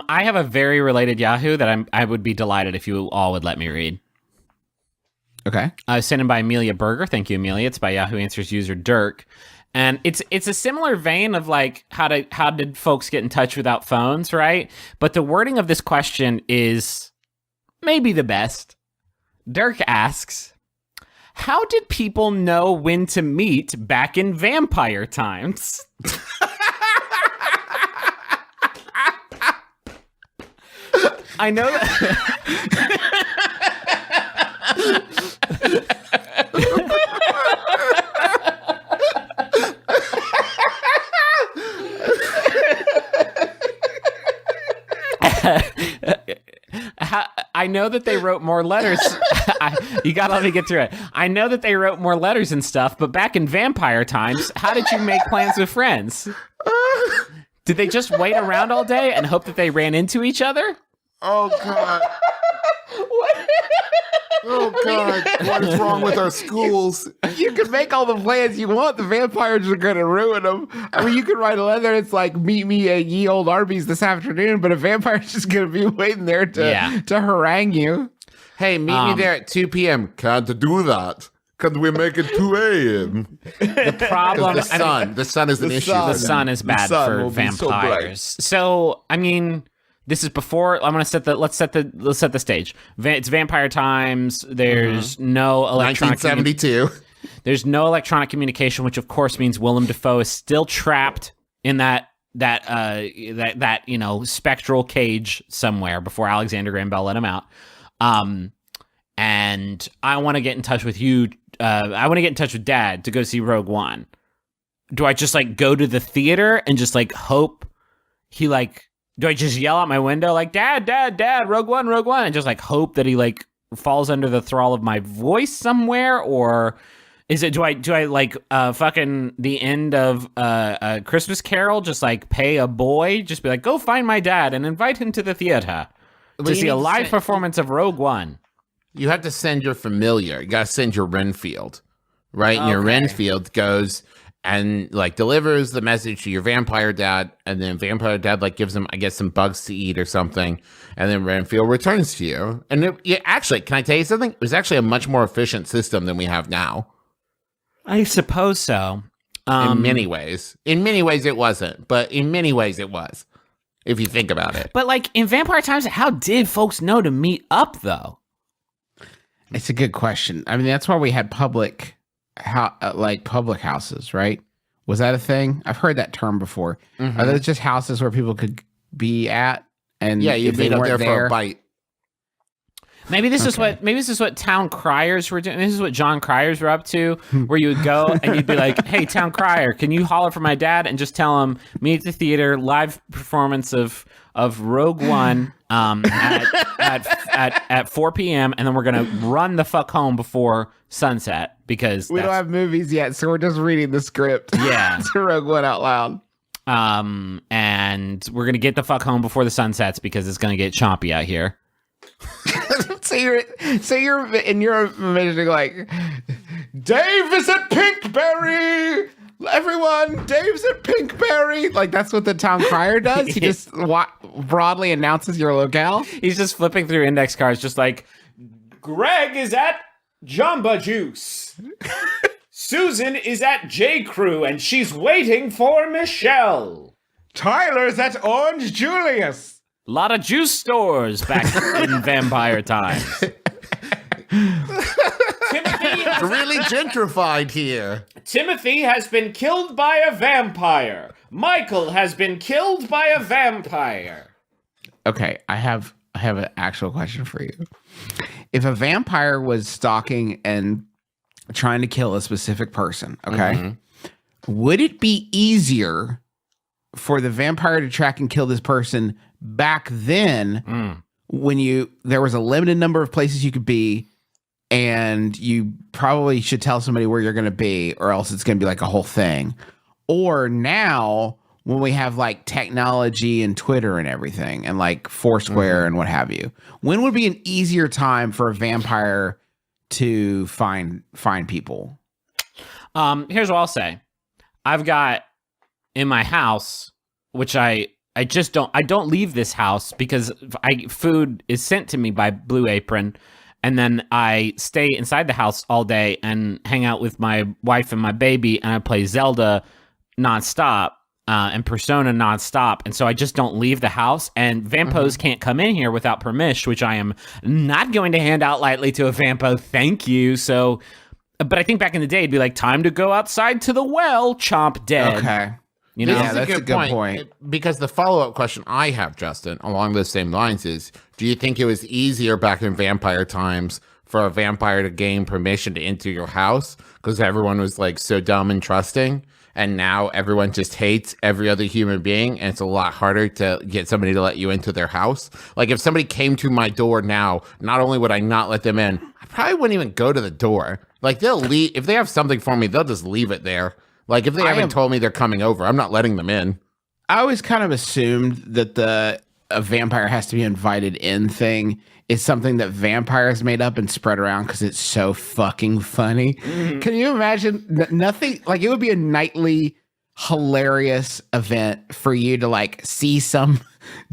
I have a very related Yahoo that I would be delighted if you all would let me read. Okay. Sent in by Amelia Berger. Thank you, Amelia. It's by Yahoo Answers user Dirk. And it's a similar vein of like how did folks get in touch without phones, right? But the wording of this question is maybe the best. Dirk asks, how did people know when to meet back in vampire times? I know that. I know that they wrote more letters. You gotta let me get through it. I know that they wrote more letters and stuff, but back in vampire times, how did you make plans with friends? Did they just wait around all day and hope that they ran into each other? Oh, God. What? Oh, God. What is wrong with our schools? You can make all the plans you want. The vampires are going to ruin them. I mean, you can write a letter. It's like, meet me at Ye Old Arby's this afternoon, but a vampire's just going to be waiting there to harangue you. Hey, meet me there at 2 p.m. Can't do that. Can we make it 2 a.m.? The problem... The sun is an issue. The sun is bad for vampires. So, I mean... This is before. I'm gonna let's set the stage. It's vampire times. There's no electronic. 1972. There's no electronic communication, which of course means Willem Dafoe is still trapped in that spectral cage somewhere before Alexander Graham Bell let him out. And I want to get in touch with you. I want to get in touch with Dad to go see Rogue One. Do I just like go to the theater and just like hope he like? Do I just yell out my window like, Dad, Rogue One, and just like hope that he like falls under the thrall of my voice somewhere? Or is it, do I like fucking the end of a Christmas Carol, just like pay a boy, just be like, go find my dad and invite him to the theater to see a live performance of Rogue One? You have to send your familiar. You got to send your Renfield, right? And your Renfield goes and like delivers the message to your vampire dad, and then vampire dad like gives him, I guess, some bugs to eat or something, and then Renfield returns to you. And actually, can I tell you something? It was actually a much more efficient system than we have now. I suppose so. In many ways. In many ways it wasn't, but in many ways it was, if you think about it. But like in vampire times, how did folks know to meet up though? It's a good question. I mean, that's why we had public houses, right? Was that a thing? I've heard that term before. Mm-hmm. Are those just houses where people could be at? And yeah, you meet up there for a bite. Maybe this is what town criers were doing. This is what John Criers were up to, where you would go and you'd be like, "Hey, town crier, can you holler for my dad and just tell him meet at the theater, live performance of Rogue One at 4 p.m. and then we're gonna run the fuck home before sunset because we don't have movies yet, so we're just reading the script. Yeah, to Rogue One out loud. And we're gonna get the fuck home before the sun sets because it's gonna get choppy out here." So you're in your imagining like, Dave is at Pinkberry. Everyone, Dave's at Pinkberry. Like that's what the town crier does. He just broadly announces your locale. He's just flipping through index cards, just like, Greg is at Jamba Juice. Susan is at J. Crew, and she's waiting for Michelle. Tyler's at Orange Julius. A lot of juice stores back in vampire times. It's really gentrified here. Timothy has been killed by a vampire. Michael has been killed by a vampire. Okay, I have an actual question for you. If a vampire was stalking and trying to kill a specific person, okay, would it be easier for the vampire to track and kill this person back then when there was a limited number of places you could be and you probably should tell somebody where you're going to be or else it's going to be like a whole thing? Or now when we have like technology and Twitter and everything and like Foursquare and what have you, when would be an easier time for a vampire to find people? Here's what I'll say. I've got in my house, which I I don't leave this house because food is sent to me by Blue Apron, and then I stay inside the house all day and hang out with my wife and my baby, and I play Zelda nonstop and Persona nonstop, and so I just don't leave the house. And Vampos can't come in here without permission, which I am not going to hand out lightly to a Vampo. Thank you. So, but I think back in the day, it'd be like, time to go outside to the well, chomp dead. Okay. You know, Yeah, that's a good point. Because the follow-up question I have, Justin, along those same lines is, do you think it was easier back in vampire times for a vampire to gain permission to enter your house because everyone was like so dumb and trusting, and now everyone just hates every other human being, and it's a lot harder to get somebody to let you into their house? Like, if somebody came to my door now, not only would I not let them in, I probably wouldn't even go to the door. Like, they'll leave. If they have something for me, they'll just leave it there. Like, if they haven't told me they're coming over, I'm not letting them in. I always kind of assumed that a vampire has to be invited in thing is something that vampires made up and spread around because it's so fucking funny. Can you imagine nothing? Like, it would be a nightly hilarious event for you to like see some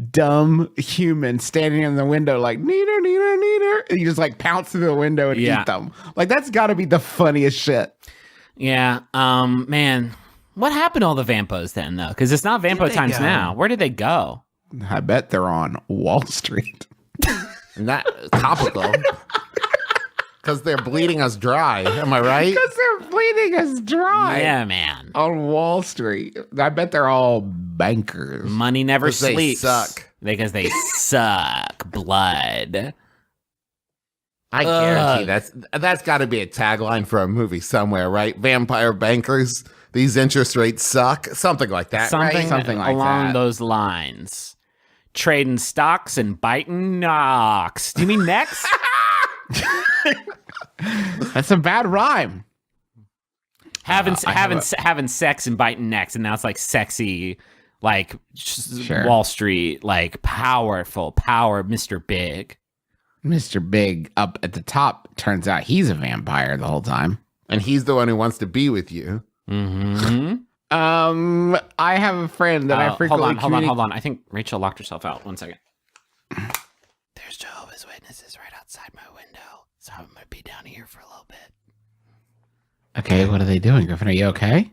dumb human standing in the window like neater, neater, neater, and you just like pounce through the window and eat them. Like, that's got to be the funniest shit. Yeah. Man, what happened to all the Vampos then, though? Because it's not Vampo times now. Where did they go? I bet they're on Wall Street. Not topical. Because they're bleeding us dry. Am I right? Because they're bleeding us dry. Yeah, man. On Wall Street. I bet they're all bankers. Money never sleeps. They suck. Because they suck blood. I guarantee that's got to be a tagline for a movie somewhere, right? Vampire bankers, these interest rates suck. Something like that, right? Something like along that. those lines. Trading stocks and biting knocks. Do you mean necks? That's a bad rhyme. having sex and biting necks, and now it's like sexy, like Wall Street, like power, Mr. Big. Mr. Big up at the top, turns out he's a vampire the whole time. And he's the one who wants to be with you. Mm-hmm. I have a friend that I frequently Hold on. I think Rachel locked herself out. 1 second. There's Jehovah's Witnesses right outside my window, so I'm gonna be down here for a little bit. Okay, what are they doing, Griffin? Are you okay?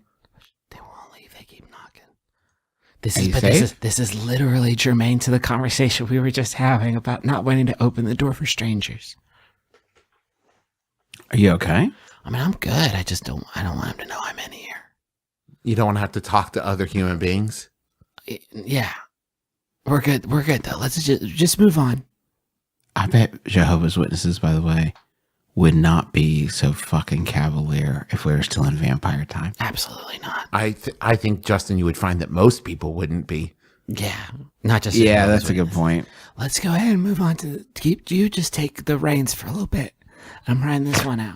They won't leave. They keep knocking. This is literally germane to the conversation we were just having about not wanting to open the door for strangers. Are you okay? I mean, I'm good. I don't want them to know I'm in here. You don't want to have to talk to other human beings? Yeah. We're good though. Let's just move on. I bet Jehovah's Witnesses, by the way, would not be so fucking cavalier if we were still in vampire time. Absolutely not. I think, Justin, you would find that most people wouldn't be. Yeah. Not just Yeah, that's a good point. Let's go ahead and move on to you just take the reins for a little bit. I'm riding this one out.